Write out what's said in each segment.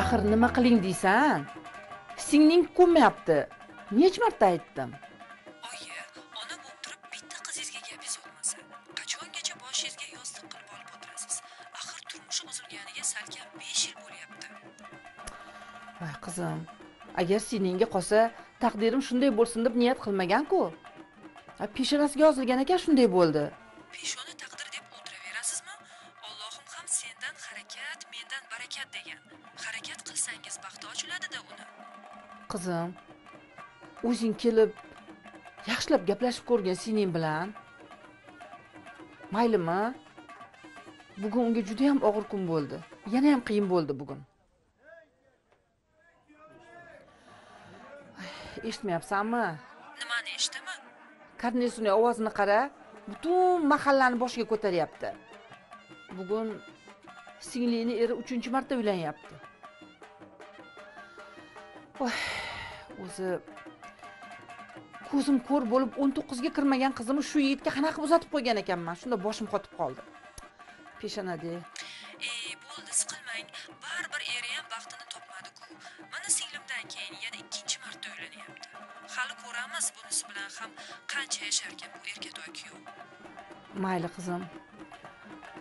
axir nima qiling deysan? Singling ko'nmayapti. Necha marta aytdim? Oyi, ona bo'lib turib bitta qizingizga gap yozolmasa, qachongacha boshingizga yostiq qilib olib o'tirasiz? Axir turmushi buzilganiga salkam 5 yil bo'lyapti. Voy qizim, agar seningga qolsa, taqdirim shunday bo'lsin deb niyat qilmagan-ku. Peshonasiga yozilgan ekan, shunday bo'ldi. Peshona taqdir deb o'tiraverasizmi? Allohim ham sendan harakat, mendan barakat degan. Harakat qilsangiz baxti ochiladi-da uni. Qizim, o'zing kelib yaxshilab gaplashib ko'rgin sening bilan. Maylimi? Bugun unga juda ham og'ir kun bo'ldi. Yana ham qiyin bo'ldi bugun. Eshitmayapsanmi? Nimani eshitaman? Karnesuni ovozini qara, butun mahallani boshiga ko'taryapti. Bugun singlini eri 3-marta uylanyapti. Voy, o'zi ko'zim ko'r bo'lib 19 ga kirmagan qizimni shu yigitga qanaqa uzatib qo'ygan ekanman. Shunda boshim qotib qoldi. Peshonada. Bo'ldi, siqilmang. Baribir eri ham vaqtini topmadi-ku. Mana singlimdan keyin yana 2-marta uylanyapti. Hali ko'ramiz bunisi bilan ham qancha yasharkan bu erkatoy kuyov. Mayli qizim.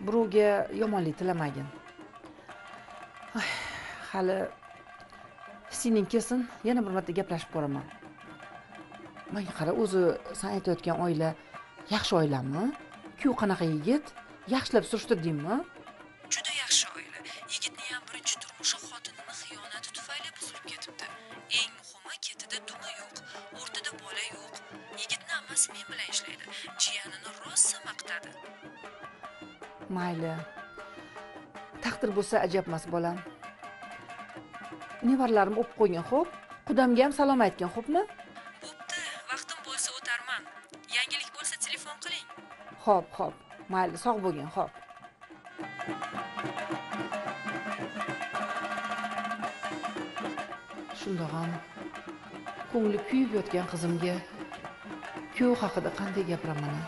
Birovga yomonlik tilamagin. Hali sening kelsin, yana bir marta gaplashib ko'raman. Menga qara, o'zi sen aytayotgan oila yaxshi oilami? Kuyov qanaqa yigit? Yaxshilab surishtirdingmi? Juda yaxshi oila. Yigitning ham birinchi turmushi xotinining xiyonati tufayli buzilib ketibdi. Eng muhimi, ketida dumi yo'q, o'rtada bola yo'q. Yigitning ammasi men bilan ishlaydi. Jiyanini rosa maqtadi. Mayli. Taqdir bo'lsa ajab emas bolam. Nevaralarim o'pib qo'ygan, xo'p? Qudamga ham salom aytgan, xo'pmi? Bo'pti, vaqtim bo'lsa o'tarman. Yangilik bo'lsa telefon qiling. Xo'p. Mayli, sog' bo'lgin, xo'p. Shundoq ham ko'ngli kuyib yotgan qizimga kuyov haqida qanday gapiraman?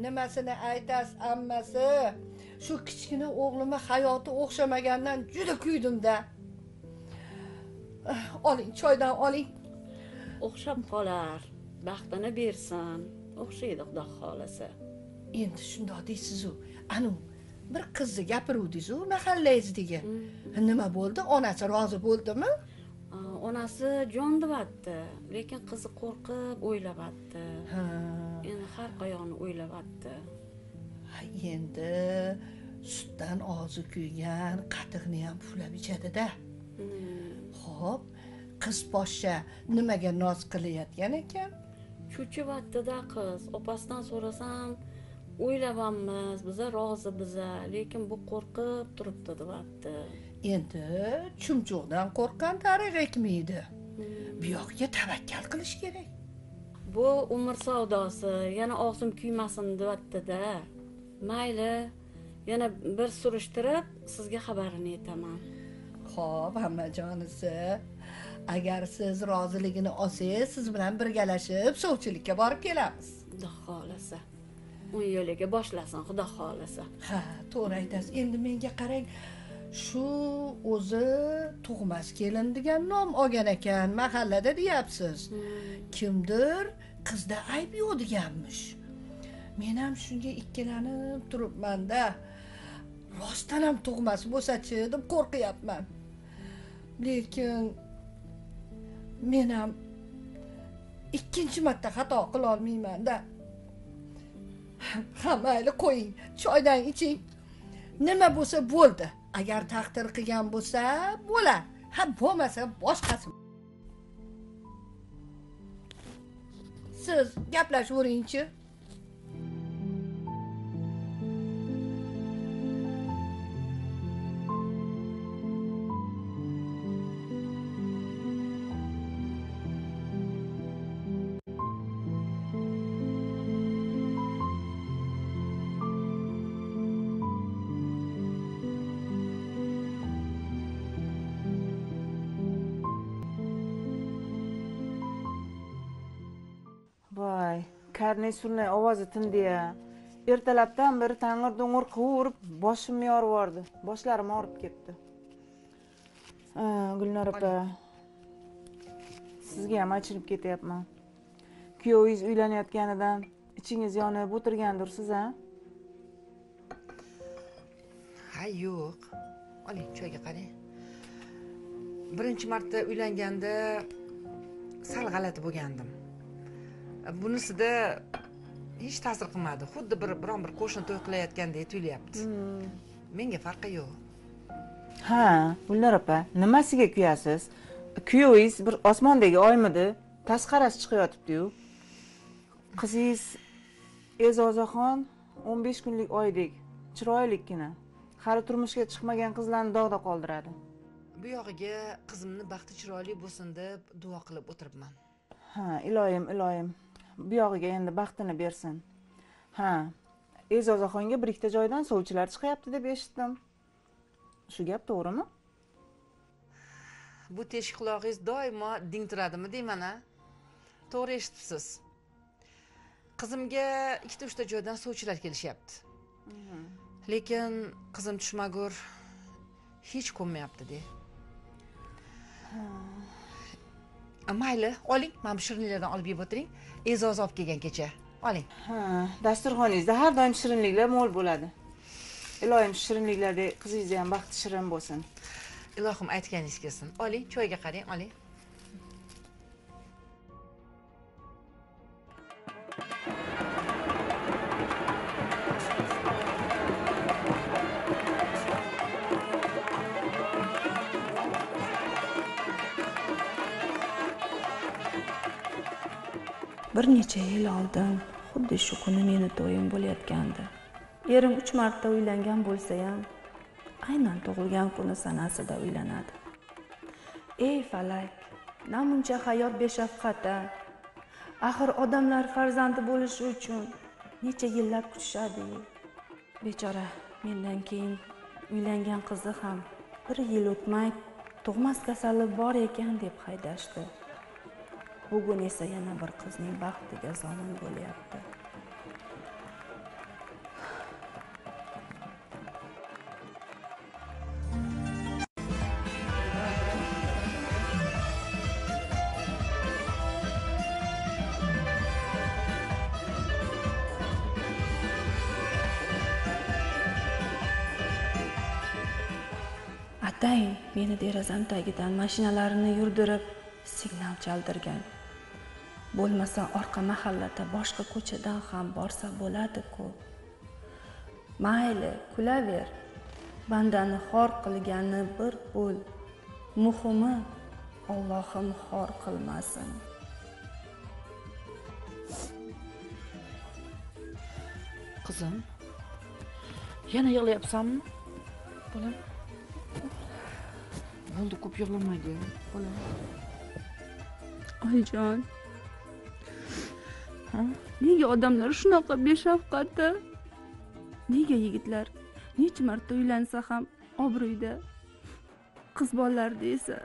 Nimasini aytasiz ammasi? Shu kichkina o'g'limni hayoti o'xshamagandan juda kuydim-da. Oling, choydan oling. O'xshab qolar, baxtini bersin. O'xshaydi Xudo xolasa. Endi shundoq deysiz-ku. Anu bir qizni gapiruvdingiz-ku mahallangizdagi. Nima bo'ldi? Onasi rozi bo'ldimi? Onasi jon debapti, lekin qizi qo'rqib o'ylabapti. Endi har qayoqni o'ylabapti. Endi sutdan og'zi kuygan qatiqni ham puflab ichadi-da. Xo'p, qiz poshsha nimaga noz qilayotgan ekan? Cho'chiyapti-da qiz. Opasidan so'rasam, o'ylabamiz, biza rozi biza, lekin bu qo'rqib turibdi debapti. Endi chumchuqdan qo'rqqan tariq ekmaydi. Bu yoqqa tavakkal qilish kerak. Bu umr savdosi, yana og'zim kuymasin debapti-da. Mayli, yana bir surishtirib sizga xabarini aytaman. Xo'p, hammajonisi, agar siz roziligini olsangiz, siz bilan birgalashib sovchilikka borib kelamiz. Xudo xolasa. Un yo'liga boshlasin, Xudo xolasa. Ha, to'g'ri aytasiz. Endi menga qarang, shu o'zi tug'mas kelin degan nom olgan ekan, mahallada deyapsiz. Kimdir qizda ayb yo'q deganmish. Men ham shunga ikkilanib turibman-da. Rostdan ham tug'mas bo'lsa-chi deb qo'rqyapman. Lekin men ham ikkinchi marta xato qila olmayman-da. Ha, mayli qo'ying, choydan iching. Nima bo'lsa bo'ldi. Agar taqdir qilgan bo'lsa, bo'lar. Ha, bo'lmasa boshqasi. Siz gaplashavering-chi. karnay surnay ovozi tindi-ya. Ertalabdan beri tang'ir do'ng'ir quvurib boshimni yorib yubordi. Boshlarim og'rib ketdi. Gulnor opa. Sizga ham achinib ketyapman. Kuyovingiz uylanayotganidan ichingiz yonib o'tirgandirsiz, ha? Ha, yo'q. Oling, choyga qarang. Birinchi marta uylanganda sal g'alati bo'lgandim. Bunisida hech ta'sir qilmadi. Xuddi biron bir qo'shni to'y qilayotgandek tuyulyapti. Menga farqi yo'q. Ha, Gulnor opa, nimasiga kuyasiz? Kuyovingiz bir osmondagi oymidi, tasqarasi chiqayotibdi-yu. Qizingiz E'zozaxon 15 kunlik oydek, chiroylikkina. Hali turmushga chiqmagan qizlarni dog'da qoldiradi. Bu yog'iga qizimni baxti chiroyli bo'lsin deb duo qilib o'tiribman. Ha, iloyim. Bu yog'iga endi baxtini bersin. Ha, E'zozaxonga bir ikkita joydan sovchilar chiqyapti deb eshitdim. Shu gap to'g'rimi? Bu teshik qulog'ingiz doimo ding turadimi deyman-a? To'g'ri eshitibsiz. Qizimga ikkita-uchta joydan sovchilar kelishyapti. Lekin qizim tushmagur hech ko'nmayapti-de. Mayli, oling, mana bu shirinliklardan olib yeb o'tiring. E'zoz olib kelgan kecha. Oling. Ha, dasturxoningizda har doim shirinliklar mo'l bo'ladi. Iloyim shirinliklarda qizingiz ham baxti shirin bo'lsin. Ilohim aytganingiz kelsin. Oling, choyga qarang, oling. Bir necha yil oldin xuddi shu kuni meni to'yim bo'layotgandi. Erim 3 marta uylangan bo'lsa ham, aynan tug'ilgan kuni sanasida uylanadi. Ey falak, namuncha hayot beshafqat-a. Axir odamlar farzandi bo'lishi uchun necha yillab kutishadi. Bechora, mendan keyin uylangan qizi ham 1 yil o'tmay tug'mas kasali bor ekan deb haydashdi. Bugun esa yana bir qizning baxtiga zomin bo'lyapti. Atayin meni derazam tagidan mashinalarini yurdirib signal chaldirgan. Bo'lmasa orqa mahallada boshqa ko'chadan ham borsa bo'ladi-ku. Mayli, kulaver. Bandani xor qilgani bir pul. Muhimi Allohim xor qilmasin. Qizim, yana yig'layapsanmi? Bolam. Bo'ldi, ko'p yig'lamaydi, bolam. Oyijon. Nega odamlar shunaqa beshafqat-a? Nega yigitlar necha marta uylansa ham obro'yda, qiz bolalarda esa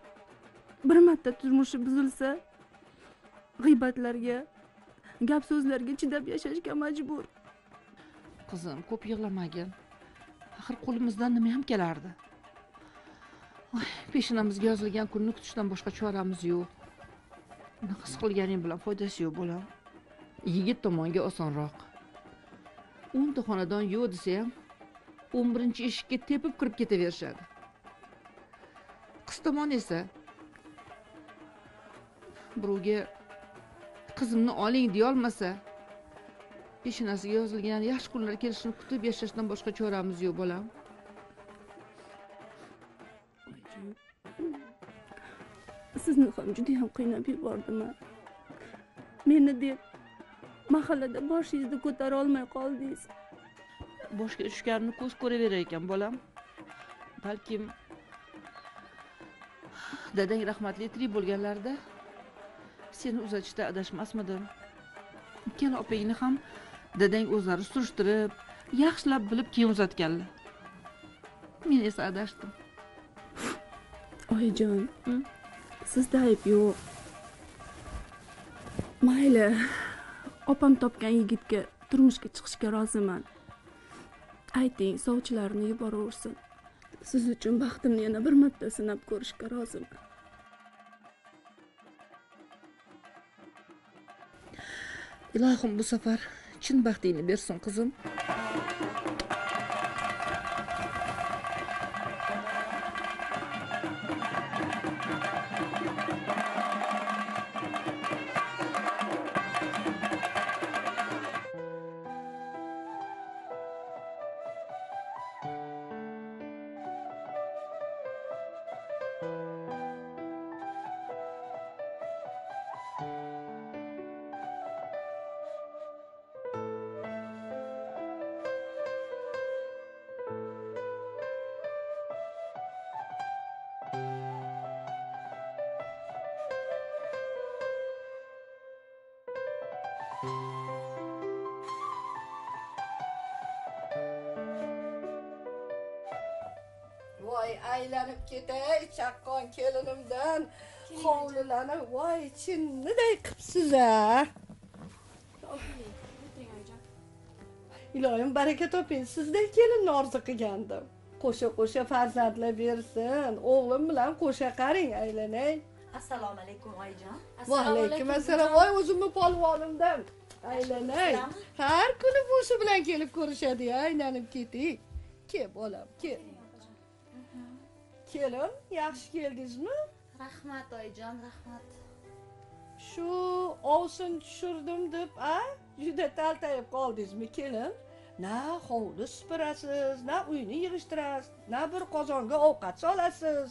bir marta turmushi buzilsa g'iybatlarga, gap so'zlarga chidab yashashga majbur. Qizim, ko'p yig'lamagin. Axir qo'limizdan nima ham kelardi? Peshinamizga yozilgan kunni kutishdan boshqa choramiz yo'q. Naqas qilganing bilan foydasi yo'q, bolam. Yigit tomonga osonroq. 10 ta xonadon yo'q desa ham 11-eshikka tepib kirib ketaverishadi. Qiz tomon esa birovga qizimni oling deya olmasa, peshinasiga yozilgan yaxshi kunlar kelishini kutib yashashdan boshqa choramiz yo'q, bolam. Sizni ham juda ham qiynab yubordim. Meni deb mahallada boshingizni ko'tara olmay qoldingiz. Boshga tushganini ko'z ko'raverar ekan, bolam. Balkim dadang rahmatli tirik bo'lganlarida seni uzatishda adashmasmidim. Ikkala opangni ham dadang o'zlari surishtirib, yaxshilab bilib keyin uzatganlar. Men esa adashdim. Oyijon, sizda ayb yo'q. Mayli, opam topgan yigitga turmushga chiqishga roziman. Ayting, sovchilarni yuboraversin. Siz uchun baxtimni yana bir marta sinab ko'rishga roziman. Ilohim bu safar chin baxtingni bersin qizim. Voy aylanib ketay chaqqon kelinimdan. Hovlilarni voy chinniday qipsiz-a. Ilohim baraka toping. Sizdek kelinni orzu qilgandim. Qo'sha farzandlar bersin. O'g'lim bilan qo'sha qaring aylanay. Assalomu alaykum oyijon. Va alaykum assalom. Voy o'zimni polvonimdan. Aylanay. Har kuni bo'shi bilan kelib ko'rishadi, aylanib keting. Kel bolam, kel. Kelin, yaxshi keldingizmi? Rahmat oyijon, rahmat. Shu ovsin tushirdim deb, juda taltayib qoldingizmi, kelin? Na hovli supurasiz, na uyni yig'ishtirasiz, na bir qozonga ovqat solasiz.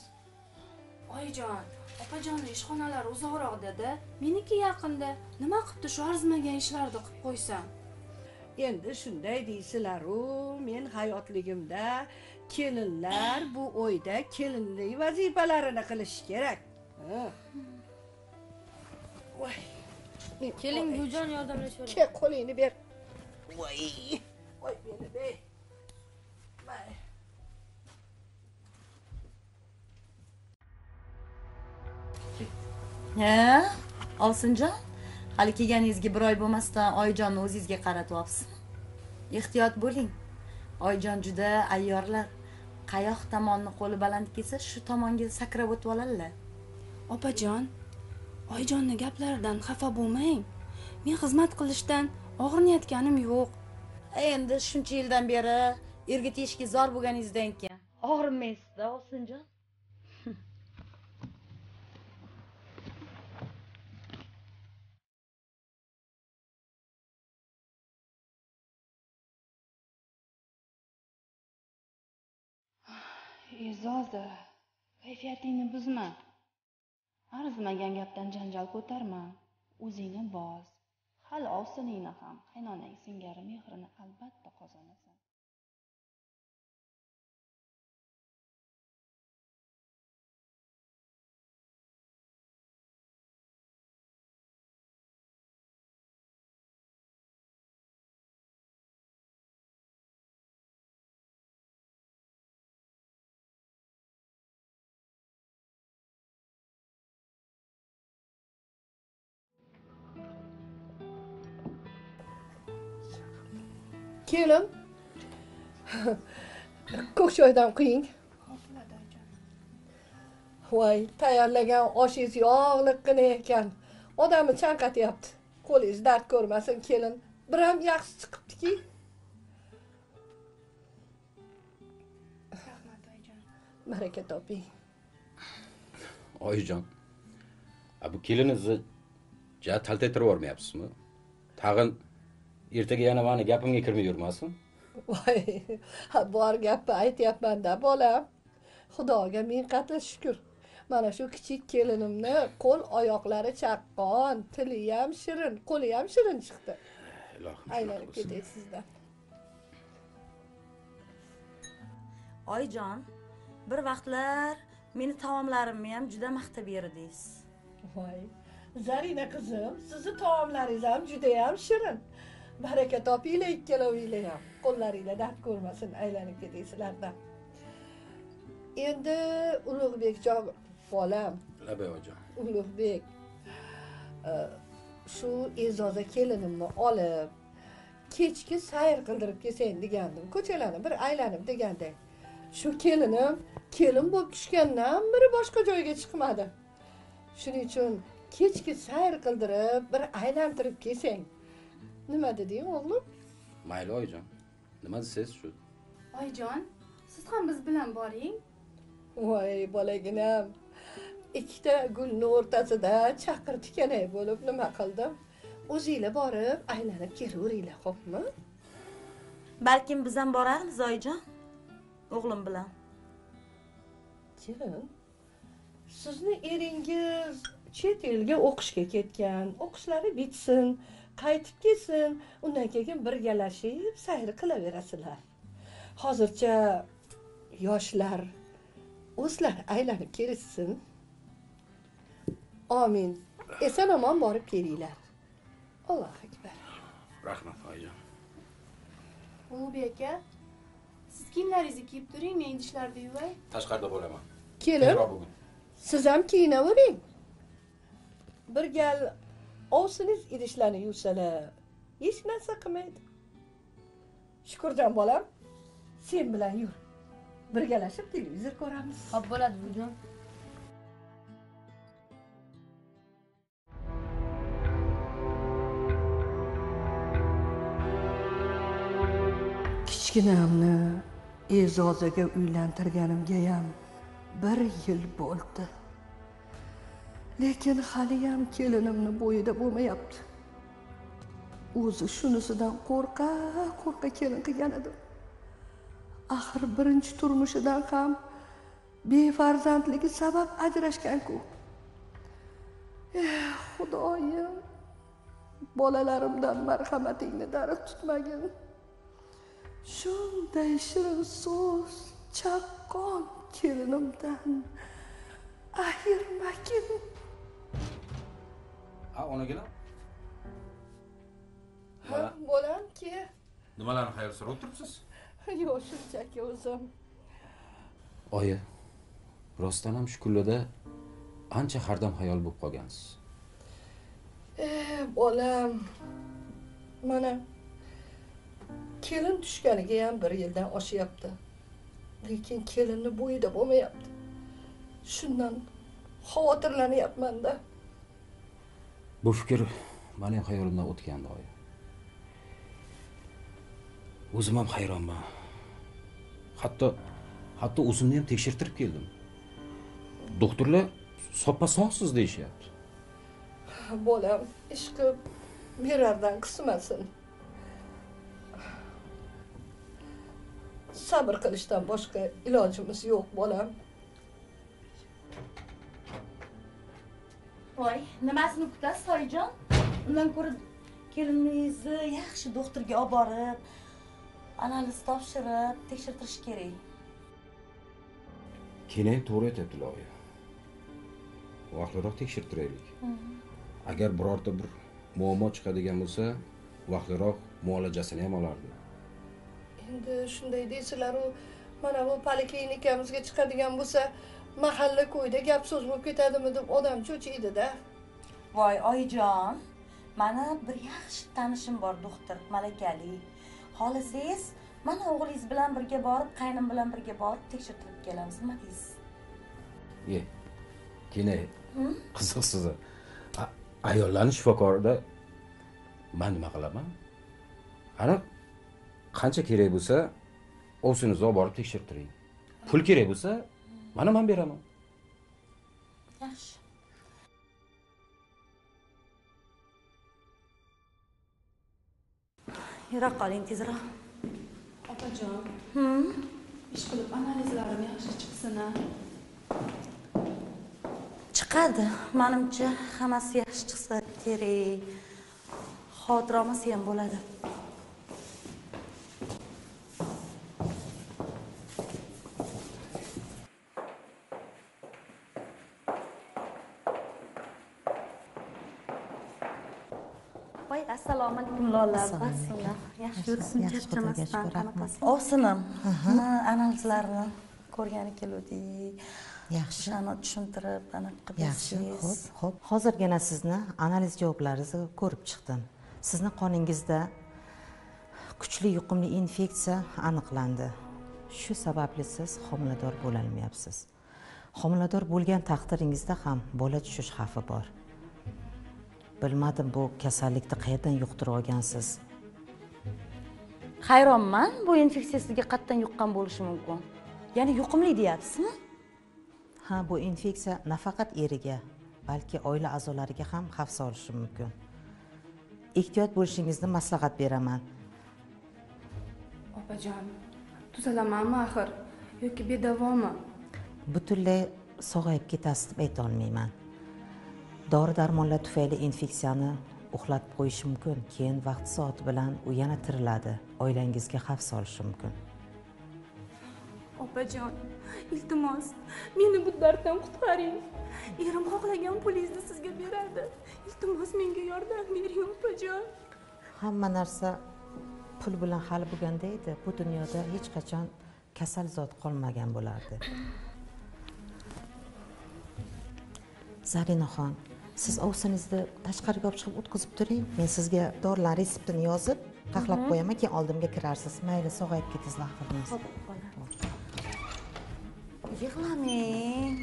Oyijon, opajonning ishxonalari uzoqroq dedi. Meniki yaqinda. Nima qilibdi shu arzimagan ishlarni qilib qo'ysam? Endi shunday deysizlar-ku, men hayotligimda kelinlar bu oyda kelinlik vazifalarini qilish kerak. Voy. Keling bujon yordamlashib. Kel, qo'lingni ber. Voy. Voy beni ber. Voy. Ovsinjon, hali kelganingizga bir oy bo'lmasdan oyijonni o'zingizga qaratyapsiz. Ehtiyot bo'ling. Oyijon juda ayyorlar. Qayoq tomonni qo'li baland kelsa, shu tomonga sakrab o'tib oladilar. Opajon, oyijonning gaplaridan xafa bo'lmang. Men xizmat qilishdan og'rinayotganim yo'q. Endi shuncha yildan beri erga tegishga zor bo'lganingizdan keyin og'rinmaysiz-da, Ovsinjon. Zoza, kayfiyatingni buzma. Arzimagan gapdan janjal ko'tarma. O'zingni boz. Hali ovsiningni ham qaynonang singari mehrini albatta qozonasan. Kelin. Ko'k choydan quying. Voy, tayyorlagan oshingiz yog'liqqina ekan. Odamni chanqatyapti. Qo'lingiz dard ko'rmasin, kelin. Bir ham yaxshi chiqibdiki. Rahmat oyijon. Baraka toping. Oyijon, bu kelinizni ja taltaytirib yormayapsizmi? Tag'in ertaga yana meni gapimga kirmay yurmasin. Voy, bor gapni aytyapman-da, bolam. Xudoga ming qatla shukr. Mana shu kichik kelinimni qo'l oyoqlari chaqqon, tili ham shirin, qo'li ham shirin chiqdi. Ilohim Aylanib ketay sizdan. Oyijon, bir vaqtlar meni taomlarimni ham juda maqtab berdingiz. Voy, Zarina qizim, sizni taomlaringiz ham juda ham shirin. Baraka topinglar ikkalovinglar ham. Qo'llaringlar dard ko'rmasin, aylanib ketaysizlardan. Endi Ulug'bekjon bolam. Labay oyijon. Ulug'bek. shu E'zoza kelinimni olib kechki sayr qildirib kelsang degandim. Ko'chalarni bir aylanib deganda. Shu kelinim kelin bo'lib tushgandan biri boshqa joyga chiqmadi. Shuning uchun kechki sayr qildirib bir aylantirib kelsang. Nima deding o'g'lim? Mayli oyijon. Nima desiz shu? Oyijon, siz ham biz bilan boring. Voy bolaginam. Ikkita gulning o'rtasida chaqir tikanay bo'lib nima qildim? O'zinglar borib aylanib kelaveringlar, xo'pmi? Balkim biz ham boramiz oyijon. O'g'lim bilan. Kelin, sizni eringiz chet elga o'qishga ketgan. O'qishlari bitsin, qaytib kelsin, undan keyin birgalashib sayr qilaverasizlar. Hozircha yoshlar o'zlari aylanib kelishsin. Amin. Eson-omon borib kelinglar. Allohu akbar. Rahmat oyijon. Ulug'bek aka, siz kiyimlaringizni kiyib turing, men idishlarni yuvay. Tashqarida bo'laman. Kelin, siz ham kiyinavering. Bir gal ovsiniz idishlarni yuvsalar, hech narsa qilmaydi. Shukurjon bolam, sen bilan yur. Birgalashib televizor ko'ramiz. Xo'p bo'ladi, bujon. Kichkinamni E'zozaga uylantirganimga ham 1 yil bo'ldi. Lekin hali ham kelinimni bo'yida bo'lmayapti. O'zi shunisidan qo'rqa kelin qilgan edi. Axir birinchi turmushidan ham befarzandligi sabab ajrashgan-ku. Xudoyim, bolalarimdan marhamatingni darig' tutmagin. Shunday shirin so'z, chaqqon kelinimdan ayirmagin. Ha, onagilar. Ha, bolamki. Nimalarni xayol surib turibsiz? Yo'q, shunchaki o'zim. Oyi, rostdan ham shu kunlarda ancha hardam xayol bo'lib qolgansiz. Bolam. Mana kelin tushganiga ham 1 yildan oshyapti. Lekin kelinni bo'yida bo'lmayapti. Shundan xavotirlanyapman-da. Bu fikr meni ham xayolimdan o'tgandi oyi. O'zim ham hayronman. Hatto o'zimni ham tekshirtirib keldim. Doktorlar soppa sog'siz deyishyapti. Bolam, ishqib merardan qismasin. Sabr qilishdan boshqa ilojimiz yo'q, bolam. Voy, nimasini kutasiz oyijon? Undan ko'ra keliningizni yaxshi doktorga olib borib, analiz topshirib, tekshirtirish kerak. Keyin to'g'ri aytibdilar oyi. Vaqtliroq tekshirtiraylik. Agar birorta bir muammo chiqadigan bo'lsa, vaqtliroq muolajasini ham olardi. Endi shunday deysizlar-ku, mana bu poliklinikamizga chiqadigan bo'lsa, mahalla ko'yda gap so'z bo'lib ketadimi deb odam cho'chiydi-da. Voy oyijon, mana bir yaxshi tanishim bor doktor, malakali. Xohlasangiz, mana o'g'lingiz bilan birga borib, qaynim bilan birga borib tekshirtirib kelamiz, nima deysiz? Keyin qiziqsiz. Ayollarning shifokorida men nima qilaman? Ana qancha kerak bo'lsa, o'zingizni olib borib tekshirtiring. Pul kerak bo'lsa, mana men beraman. Yaxshi. Yura qoling tezroq. Opajon. Ish qilib analizlarim yaxshi chiqsin-a. Chiqadi. Menimcha hammasi yaxshi chiqsa kerak. Xavotir olmasa ham bo'ladi. Voy, assalomu alaykum Lola. Bassalom. Yaxshi yuribsiz, charchamasdan qanaqasiz? Ovsinim. Analizlarni ko'rgani keldik. Yaxshi. O'shani tushuntirib, aniq qilib Yaxshi, berishingiz. xo'p. Hozirgina sizni analiz javoblaringizni ko'rib chiqdim. Sizni qoningizda kuchli yuqumli infeksiya aniqlandi. Shu sababli siz homilador bo'la olmayapsiz. Homilador bo'lgan taqdiringizda ham bola tushish xavfi bor. Bilmadim bu kasallikni qayerdan yuqtirib olgansiz. Hayronman, bu infeksiya sizga qatdan yuqqan bo'lishi mumkin. Ya'ni yuqumli deyapsizmi? Ha, bu infeksiya nafaqat eriga, balki oila a'zolariga ham xavf solishi mumkin. Ehtiyot bo'lishingizni maslahat beraman. Opajon, tuzalamanmi axir yoki bedavomi? Butunlay sog'ayib ketasiz deb ayta olmayman. Dori-darmonlar tufayli infeksiyani uxlatib qo'yishi mumkin. Keyin vaqt soati bilan u yana tiriladi. Oilangizga xavf solishi mumkin. Opajon, iltimos, meni bu darddan qutqaring. Erim xohlagan pulingizni sizga beradi. Iltimos, menga yordam bering, opajon. Hamma narsa pul bilan hal bo'lganda edi. Bu dunyoda hech qachon kasal zot qolmagan bo'lardi. Zarinaxon, siz ovsiningizni tashqariga olib chiqib o'tkazib turing. Men sizga dorilar reseptini yozib, taxlab qo'yaman, keyin oldimga kirarsiz. Mayli, sog'ayib ketingizlar axirimiz. Yig'lamang.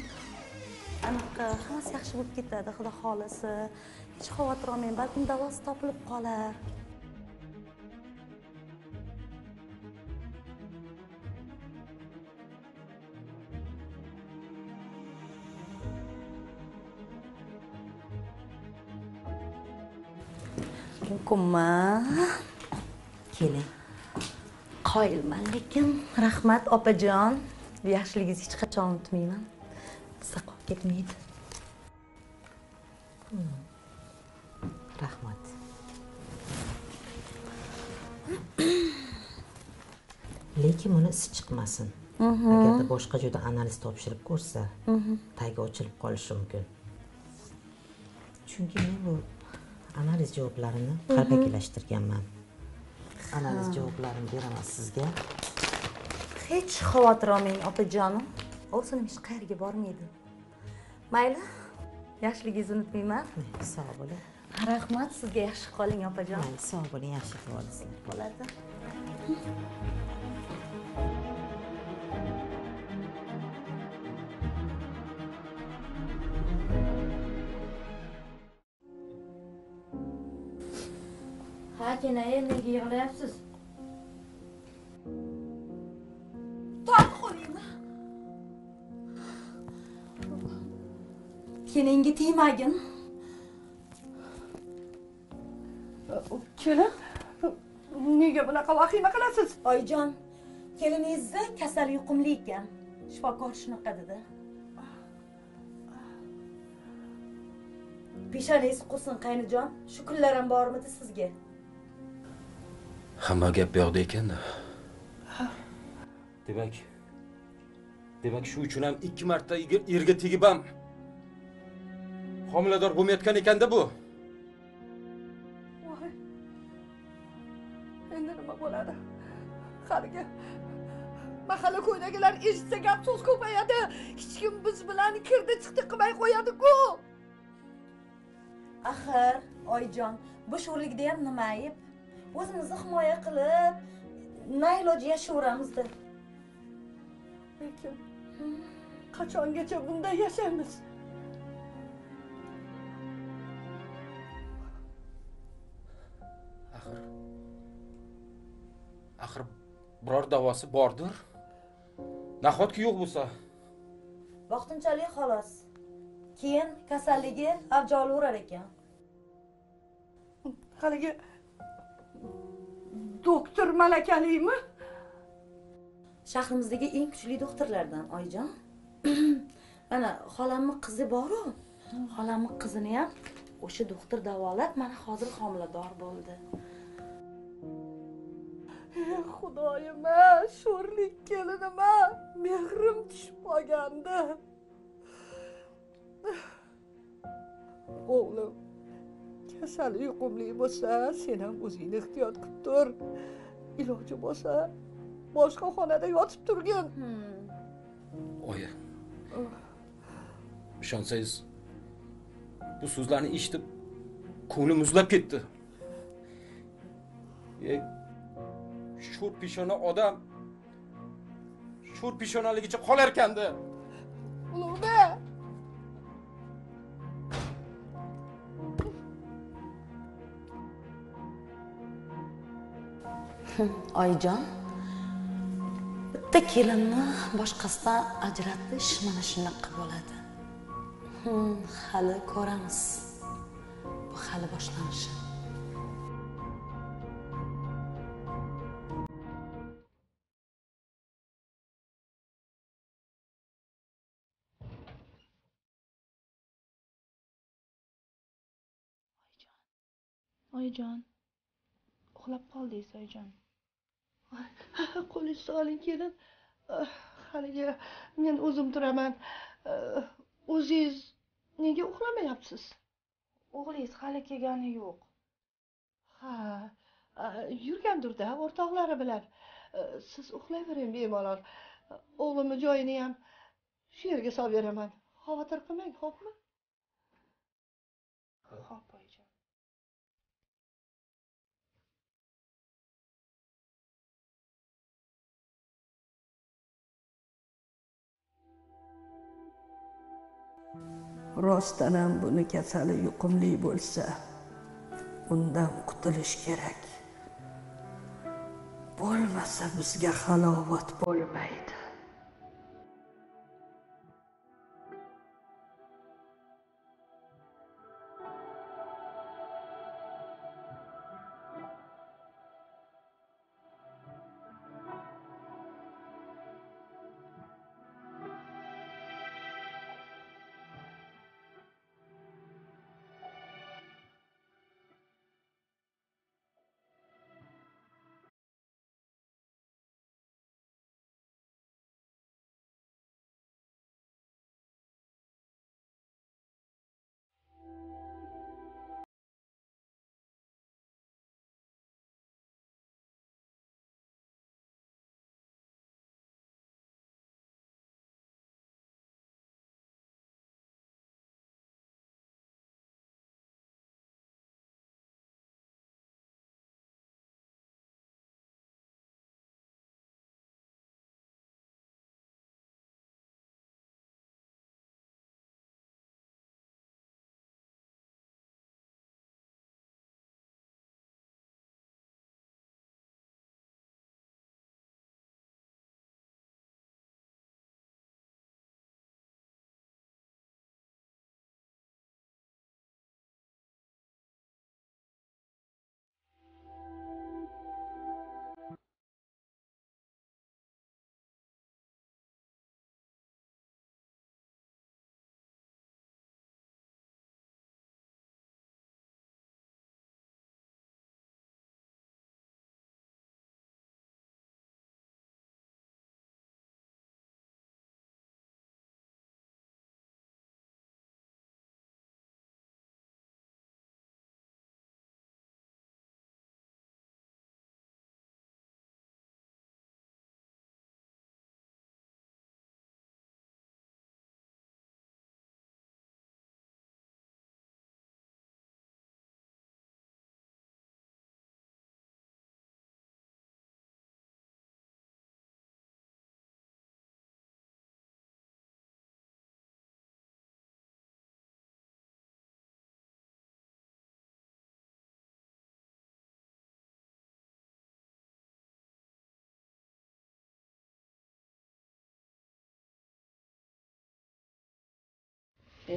Anaqa hammasi yaxshi bo'lib ketadi, xudo xolisi. Hech xavotir olmang, balkim davosi topilib qolar. Mumkinmi? Keling. Qoyilman, lekin rahmat opajon. Bu yaxshiligingizni hech qachon unutmayman. Bizda qolib ketmaydi. Rahmat. Lekin buni isi chiqmasin. Agarda boshqa joyda analiz topshirib ko'rsa, tagi ochilib qolishi mumkin. Chunki men bu analiz javoblarini qalbakilashtirganman. Analiz javoblarini beraman sizga. Hech xavotir olmang opajonim. O'zinim hech qayerga bormaydi. Mayli, yaxshiligingizni unutmayman. Sog' bo'ling. Rahmat, sizga yaxshi qoling opajon. Sog' bo'ling, yaxshi qilib olasizlar. Bo'ladi. Ha, kenaya nega yig'layapsiz? Kelinga tegmagin. Kelin, nega bunaqa vahima qilasiz? Oyijon, keliningizni kasal yuqumli ekan. Shifokor shunaqa dedi. Peshonangiz qursin qaynijon. Shu kunlar ham bormidi sizga? Hamma gap bu yoqda ekanda. Demak shu uchun ham 2 marta erga tegib ham homilador bo'lmayotgan ekanda bu. Voy. Endi nima bo'ladi? Haligi mahalla ko'ydagilar eshitsa gap so'z ko'payadi. Hech kim biz bilan kirdi chiqdi qilmay qo'yadi-ku. Axir, oyijon, bu sho'rlikda ham nima ayb? O'zimizni himoya qilib, nailoj yashayveramizda. Lekin qachongacha bunday yashaymiz? Axir biror davosi bordir. Nahotki yo'q bo'lsa? Vaqtinchalik xolos. Keyin kasalligi avj olaverar ekan. Haligi doktor malakalikmi? Shahrimizdagi eng kuchli doktorlardan, oyijon. Mana xolamning qizi bor-ku. Xolamning qizini ham o'sha doktor davolab, mana hozir homilador bo'ldi. Xudoyim, sho'rlik kelinim, mehrim tushib qolgandi. O'g'lim, kasal yuqumli bo'lsa, sen ham o'zingni ehtiyot qilib tur. Iloji bo'lsa, boshqa xonada yotib turgin. Oyi. ishonsangiz bu so'zlarni eshitib ko'nglim muzlab ketdi. Sho'r peshona odam sho'r peshonaligicha qolar ekanda. Ulug'bek. Oyijon, bitta kelinni boshqasidan ajratish mana shunaqa bo'ladi. Hali ko'ramiz. Bu hali boshlanishi. Oyijon, uxlab qoldingiz oyijon. Qo'lingizni oling kelin. Haligi men o'zim turaman. O'zingiz nega uxlamayapsiz? O'g'lingiz hali kelgani yo'q. Ha, yurgandir-da o'rtoqlari bilan. Siz uxlayvering bemalol. O'g'limni joyini ham shu yerga solib beraman. Xavotir qilmang, xo'pmi? Xo'p oyijon. Rostdan ham buni kasali yuqumli bo'lsa, undan qutulish kerak. Bo'lmasa bizga halovat bo'lmaydi.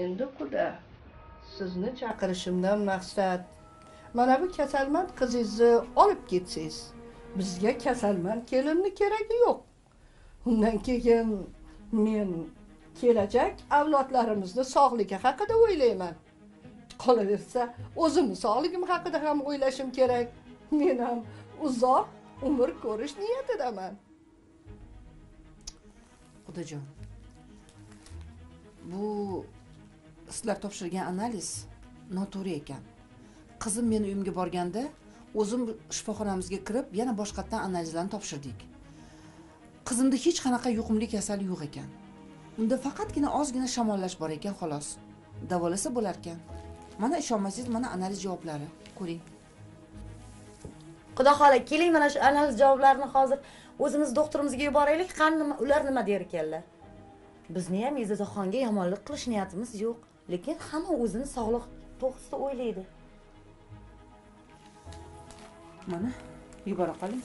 Endi Xudo, sizni chaqirishimdan maqsad mana bu kasalmand qizingizni olib ketsangiz. Bizga kasalmand kelinni keragi yo'q. Undan keyin men kelajak avlodlarimizni sog'ligi haqida o'ylayman. Qolaversa, o'zimning sog'ligim haqida ham o'ylashim kerak. Men ham uzoq umr ko'rish niyatidaman. Xudojon, bu sizlar topshirgan analiz noto'g'ri ekan. Qizim meni uyimga borganda o'zim shifoxonamizga kirib yana boshqatdan analizlarni topshirdik. Qizimda hech qanaqa yuqumli kasal yo'q ekan. unda faqatgina ozgina shamollash bor ekan xolos. Davolasa bo'lar ekan. Mana ishonmasangiz, mana analiz javoblari. Ko'ring. Xudo xohlasa, keling mana shu analiz javoblarini hozir o'zimiz doktorimizga yuboraylik. Qani ular nima der ekanlar? Bizni ham Ezozaxonga yomonlik qilish niyatimiz yo'q, lekin hamma o'zini sog'liq to'g'risida o'ylaydi. Mana yubora qoling.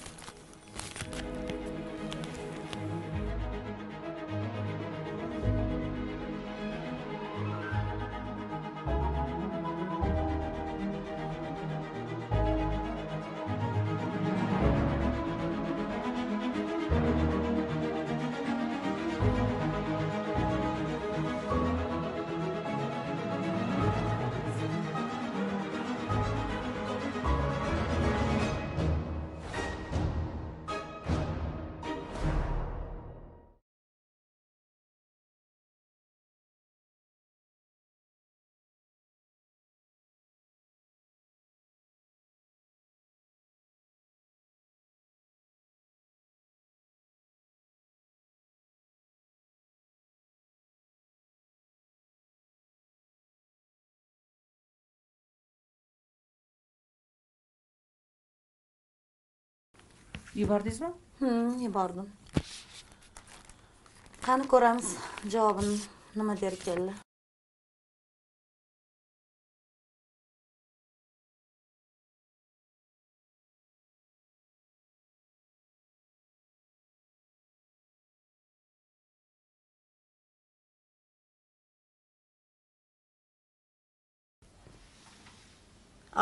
Yubordingizmi? Yubordim. Qani ko'ramiz javobini nima der ekanlar.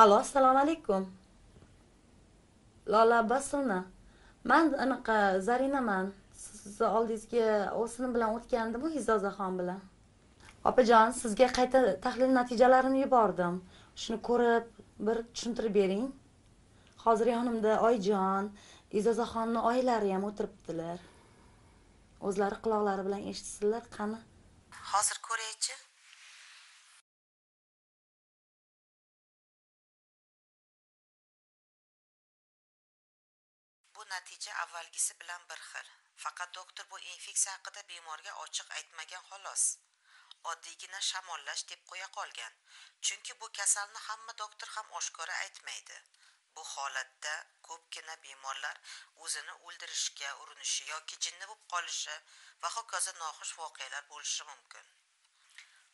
Alo, assalomu alaykum. Lola Basulna. Men anaqa Zarinaman. Sizni oldingizga o'sini bilan o'tgandim, Izozaxon bilan. Opajon, sizga qayta tahlil natijalarini yubordim. Shuni ko'rib, bir tushuntirib bering. Hozir yonimda Oyjon, Izozaxonning oylari ham o'tiribdilar. O'zlari quloqlari bilan eshitsinlar, qani. Hozir ko'raychi. Bu natija avvalgisi bilan bir xil. Faqat doktor bu infeksiya haqida bemorga ochiq aytmagan xolos. Oddiygina shamollash deb qo'ya qolgan. Chunki bu kasalni hamma doktor ham oshkora aytmaydi. Bu holatda ko'pgina bemorlar o'zini o'ldirishga urinishi yoki jinni bo'lib qolishi va hokazo noxush voqealar bo'lishi mumkin.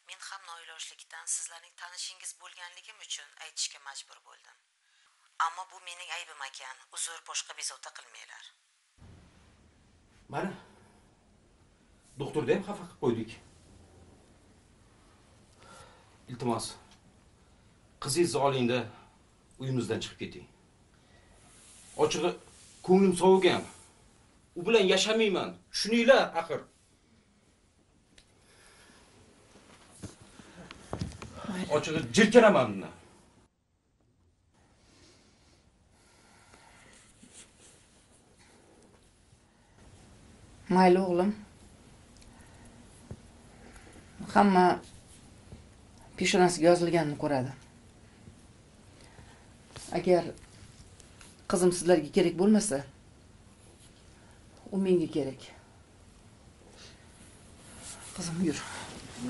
Men ham noilojlikdan sizlarning tanishingiz bo'lganligim uchun aytishga majbur bo'ldim. Ammo bu mening aybim ekan. Uzr, boshqa bezovta qilmanglar. Mana doktorni ham xafa qilib qo'ydik. Iltimos, qizingizni olingda uyimizdan chiqib keting. Ochig'i ko'nglim sovigan. U bilan yashamayman. Tushuninglar axir. Ochig'i jirkanaman bundan. Mayli o'g'lim. Hamma peshonasiga yozilganini ko'radi. Agar qizim sizlarga kerak bo'lmasa, u menga kerak. Qizim, yur.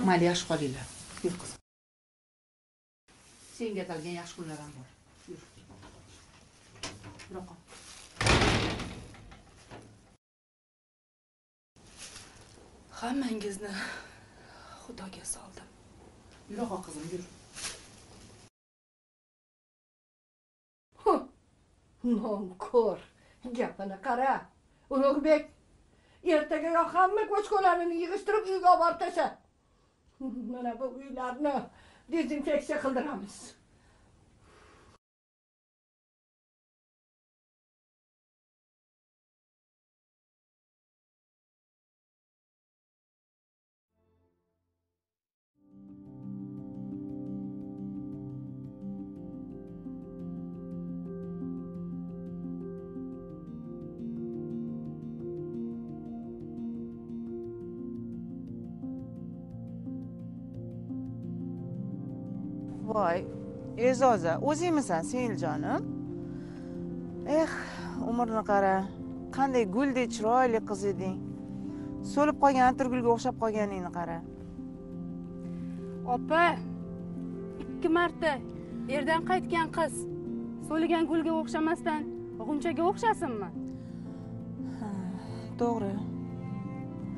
Mayli, yaxshi qolinglar. Yur qizim. Senga atalgan yaxshi kunlar ham bor. Yur. Yur. Hammangizni Xudoga soldim. Yur qizim, yur. Nonko'r. Gapini qara. Ulug'bek, ertagayoq hamma ko'chko'larini yig'ishtirib uyga olib borib tasha. Mana bu uylarni dezinfeksiya qildiramiz. Voy, E'zoza, o'zingmisan Singiljonim? Umrni qara. Qanday guldek chiroyli qiz eding. so'lib qolgan atirgulga o'xshab qolganingni qara. Opa, 2 marta erdan qaytgan qiz so'ligan gulga o'xshamasdan g'unchaga o'xshasinmi? To'g'ri.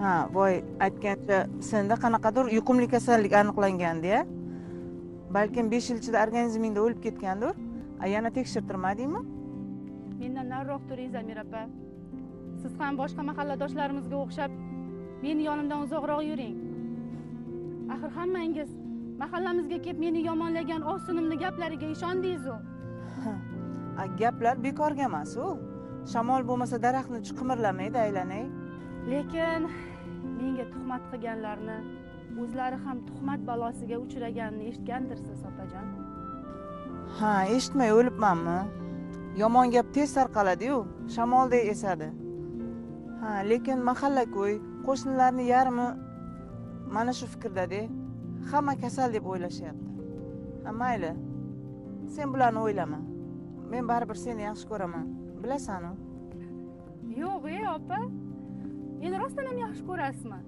Ha, voy, aytgancha senda qanaqadir yuqumli kasallik aniqlangan-da. Balkim 5 yil ichida organizmingda o'lib ketgandir. Yana tekshirtirmadingmi? Mendan nariroq turing Zamira opa. Siz ham boshqa mahalladoshlarimizga o'xshab meni yonimdan uzoqroq yuring. Axir hammangiz mahallamizga kelib meni yomonlagan ovsinimni gaplariga ishondingiz-ku. Gaplar bekorga emas-ku. Shamol bo'lmasa daraxtni qimirlamaydi, aylanay. Lekin menga tuhmat qilganlarni, o'zlari ham tuhmat balosiga uchraganini eshitgandirsiz, opajon. Ha, eshitmay o'libmanmi? Yomon gap tez tarqaladi-yu, shamoldek esadi. Ha, lekin mahalla-ko'y, qo'shnilarning yarmi mana shu fikrda-da. Hamma kasal deb o'ylashyapti. Ha, mayli. Sen bularni o'ylama. Men baribir seni yaxshi ko'raman. Bilasan-ku? Yo'q, opa. Meni rostdan ham yaxshi ko'rasizmi?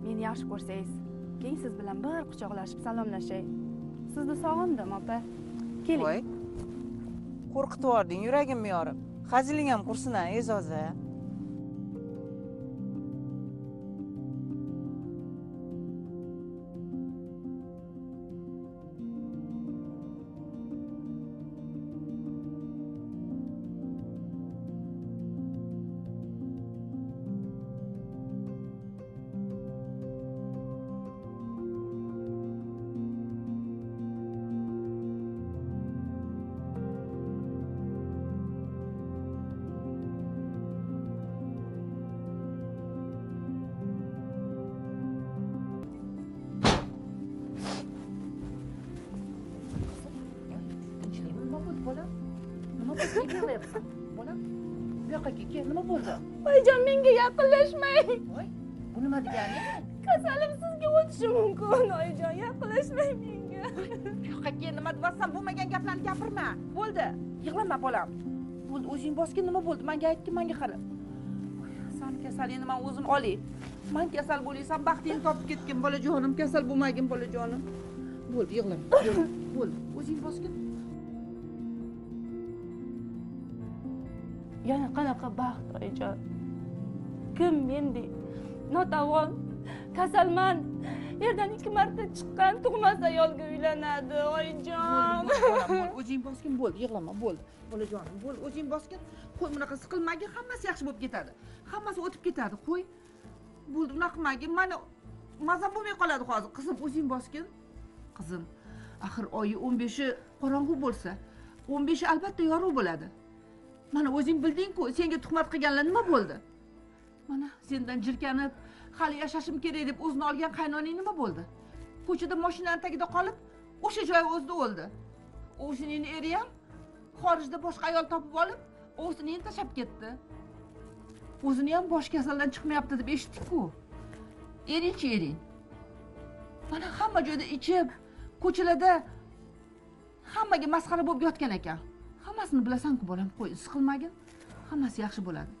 Meni yaxshi ko'rsangiz, keyin siz bilan bir quchoqlashib salomlashay. Sizni sog'indim, opa. Keling. Voy. Qo'rqitib yubording, yuragimni yorib. Haziling ham qursin-a, E'zoza. Nima bo'ldi? Oyijon, menga yaqinlashmang. Voy, bu nima degani? Kasalim sizga o'tishi mumkin. Oyijon, yaqinlashmang menga. Yo'q, nima deyapsan? Bo'lmagan gaplarni gapirma. Bo'ldi. Yig'lama bolam. Bo'ldi, o'zing bosgin, nima bo'ldi? Menga aytgin, menga qara. Sen kasal, endi men o'zim olay. Men kasal bo'laysam, baxtingni topib ketgin, bolajonim, kasal bo'lmagin, bolajonim. Bo'ldi, yig'lama. Bo'ldi. O'zing bosgin. Yana qanaqa baxt, oyijon. Kim mendek notavon, kasalman, yerdan 2 marta chiqqan tug'mas ayolga uylanadi, oyijon. O'zing bosgin, bo'ldi, yig'lama, bo'ldi. Bolajonim, bo'ldi, o'zing bosgin. Qo'y, bunaqa siqilmagin, hammasi yaxshi bo'lib ketadi. Hammasi o'tib ketadi, qo'y. Bo'ldi, unaqa qilmagin. Mana mazam bo'lmay qoladi hozir. Qizim, o'zing bosgin. Qizim, axir oyi 15i qorong'u bo'lsa, 15i albatta yorug' bo'ladi. Mana o'zing bilding-ku, senga tuhmat qilganlar nima bo'ldi? Mana sendan jirkanib, hali yashashim kerak deb o'zini olgan qaynonang nima bo'ldi? Ko'chada mashinaning tagida qolib, o'sha joy o'zida o'ldi. O'zining eri ham xorijda boshqa ayol topib olib, o'zini tashlab ketdi. O'zini ham bosh kasaldan chiqmayapti deb eshitdik-ku. Ering. Mana hamma joyda ichib, ko'chalarda hammaga masxara bo'lib yotgan ekan. Hammasini bilasan-ku, bolam, qo'y, siqilmagin. Hammasi yaxshi bo'ladi.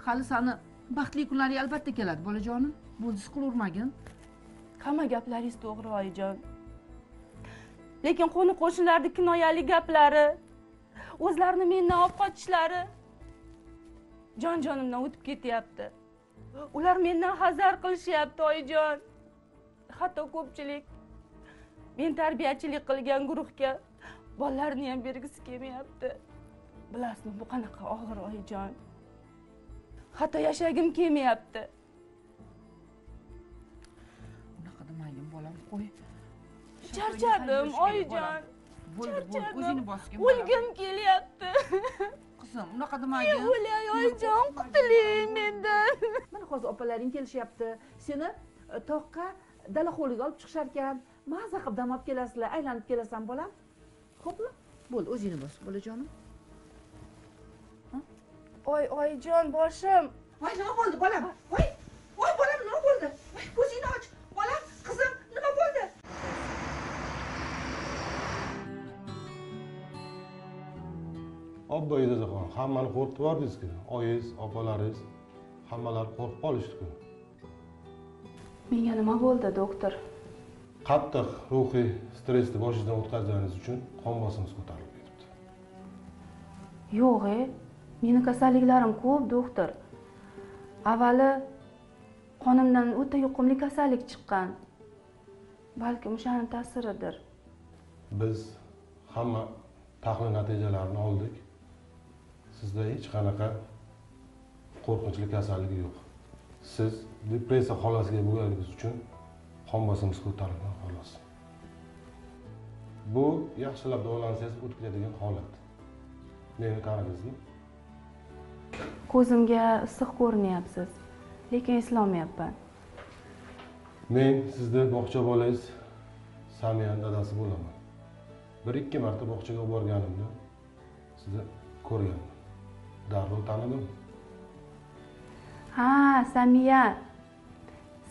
Hali seni baxtli kunlaring albatta keladi, bolajonim. Bo'ldi, siqilavermagin. Hamma gaplaringiz to'g'ri, oyijon. Lekin qo'ni-qo'shnilarning kinoyali gaplari, o'zlarini mendan olib qochishlari jon-jonimdan o'tib ketyapti. Ular mendan hazar qilishyapti, oyijon. Hatto ko'pchilik men tarbiyachilik qilgan guruhga bolalarni ham bergisi kelmayapti. Bilasizmi, bu qanaqa og'ir, oyijon. Hatto yashagim kelmayapti. Unaqa demagin, bolam, qo'y. Charchadim, oyijon. Bo'ldi, o'zingni bosgin. O'lgim kelyapti. Qizim, unaqa demagin. O'lay, oyijon, qutuling mendan. Mana hozir opalaring kelishyapti. Seni toqqa dala hovliga olib chiqishar ekan. Maza qilib dam olib kelasizlar, aylanib kelasan, bolam. Xo'pmi? Bo'ldi, o'zingni bos, bolajonim. Oyijon, boshim. Voy, nima bo'ldi, bolam? Voy, bolam, nima bo'ldi? Voy, ko'zingni och. Bolam, qizim, nima bo'ldi? Obbo E'zozaxon, hammani qo'rqitib yubordingiz-ku. Oyingiz, opalaringiz hammalari qo'rqib qolishdi-ku. Menga nima bo'ldi, doktor? Qattiq ruhiy stressni boshingizdan o'tkazganingiz uchun qon bosimingiz ko'tarilib ketibdi. Yo'q, meni kasalliklarim ko'p, doktor. Avvali qonimdan o'ta yuqumli kasallik chiqqan. Balkim o'shaning ta'siridir. Biz hamma tahlil natijalarini oldik. Sizda hech qanaqa qo'rqinchli kasallik yo'q. Siz depressiya holasiga bo'lganingiz uchun qon bosimingiz ko'tarilgan xolos. Bu yaxshilab davolansangiz o'tib ketadigan holat. Meni tanidingizmi? Ko'zimga issiq ko'rinyapsiz, lekin eslolmayapman. Men sizni bog'cha bolangiz Samiyaning dadasi bo'laman. 1-2 marta bog'chaga borganimda sizni ko'rgandim. Darrov tanidim. Ha, Samiya.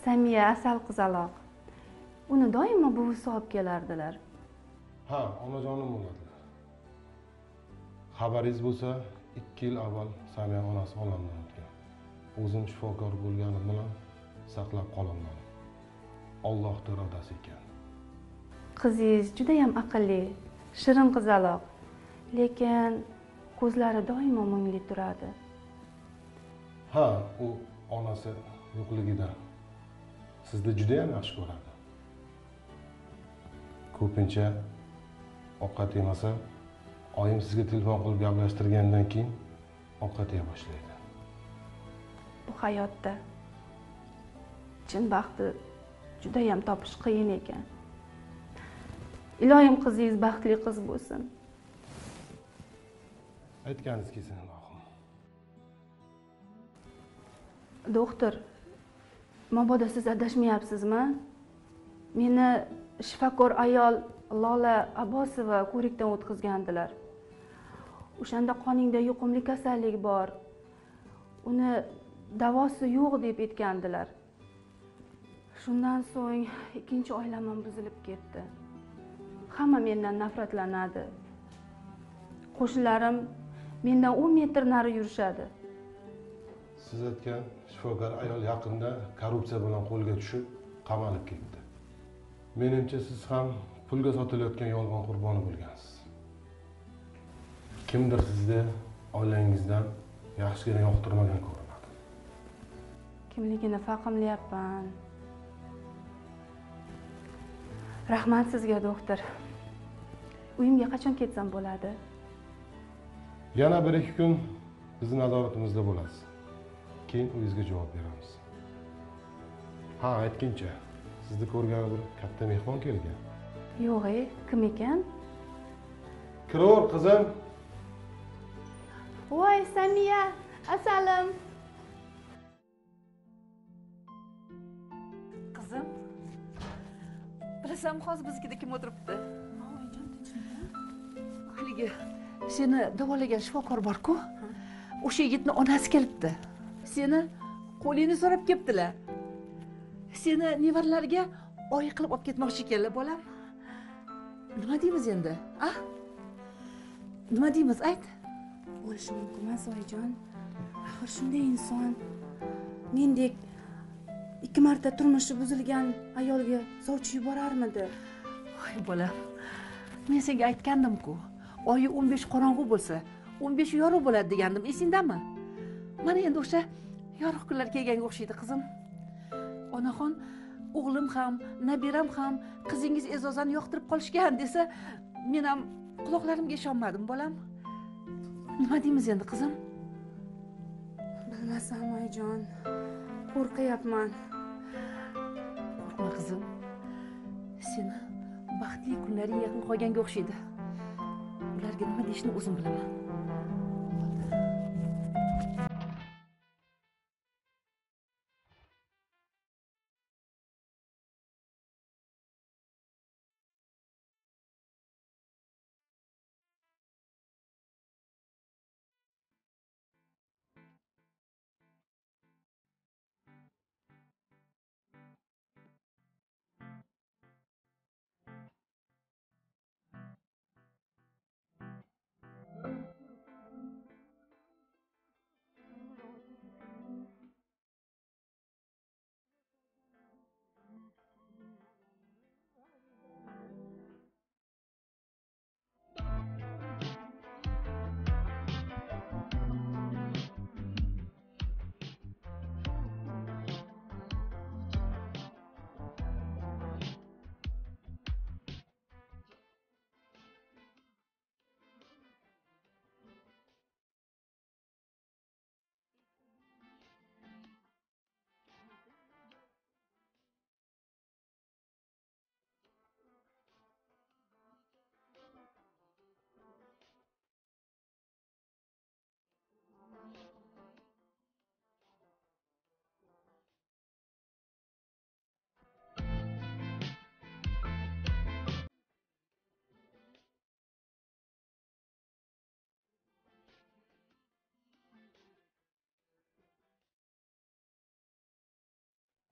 Samiya asal qizaloq. Uni doimo buvisi olib kelardilar. Ha, onajonim bo'ladilar. Xabaringiz bo'lsa, 2 yil avval Samiya onasi olamdan o'tgan. O'zim shifokor bo'lganim bilan saqlab qololmadim. Allohning irodasi ekan. Qizingiz juda ham aqlli, shirin qizaloq. Lekin ko'zlari doimo mungli turadi. Ha, u onasi yo'qligida sizni juda ham yaxshi ko'radi. Ko'pincha ovqat yemasa, oyim sizga telefon qilib gaplashtirgandan keyin ovqat yeya boshlaydi. Bu hayotda chin baxtni juda ham topish qiyin ekan. Ilohim qizingiz baxtli qiz bo'lsin. Aytganingiz kelsin, ilohim. Doktor, mabodo siz adashmayapsizmi? Meni shifokor ayol Lola Abbosova ko'rikdan o'tkazgandilar. O'shanda qoningda yuqumli kasallik bor. Uni davosi yo'q deb aytgandilar. Shundan so'ng ikkinchi oilam buzilib ketdi. Hamma mendan nafratlanadi. Qo'shnilarim mendan 10 metr nari yurishadi. Siz aytgan shifokor ayol yaqinda korrupsiya bilan qo'lga tushib, qamalib ketdi. Menimcha siz ham pulga sotilayotgan yolg'on qurboni bo'lgansiz. Kimdir sizni oilangizdan yaxshigina yoqtirmagan ko'rinadi. Kimligini fahmlayapman. Rahmat sizga, doktor. Uyimga qachon ketsam bo'ladi? Yana 1-2 kun bizning nazoratimizda bo'lasiz. Keyin uyingizga javob beramiz. Ha, aytgincha, sizni ko'rgan bir katta mehmon kelgan. Yo'q, kim ekan? Kiraver, qizim. Voy, Samiya, asalim. Qizim, bilasam hozir biznikida kim o'tiribdi? Haligi seni davolagan shifokor bor-ku, o'sha yigitni onasi kelibdi. Seni qo'lingni so'rab kelibdilar. Seni nevarlarga oy qilib olib ketmoqchi ekanlar, bolam. Nima deymiz endi? Nima deymiz, ayt? Bo'lishi mumkin emas, oyijon. Axir shunday inson mendek 2 marta turmushi buzilgan ayolga sovchi yuborarmidi? Voy bolam, men senga aytgandim-ku, oyi 15 qorong'u bo'lsa, 15 yorug' bo'ladi degandim, esingdami? Mana endi o'sha yorug' kunlar kelganga o'xshaydi, qizim. Onaxon, o'g'lim ham, nabiram ham qizingiz E'zozani yoqtirib qolishgan desa, men ham quloqlarimga ishonmadim, bolam. Nima deymiz endi, qizim? Bilmasam, oyijon. Qo'rqyapman. Qo'rqma, qizim. Seni baxtli kunlaring yaqin qolganga o'xshaydi. Ularga nima deyishni o'zim bilaman.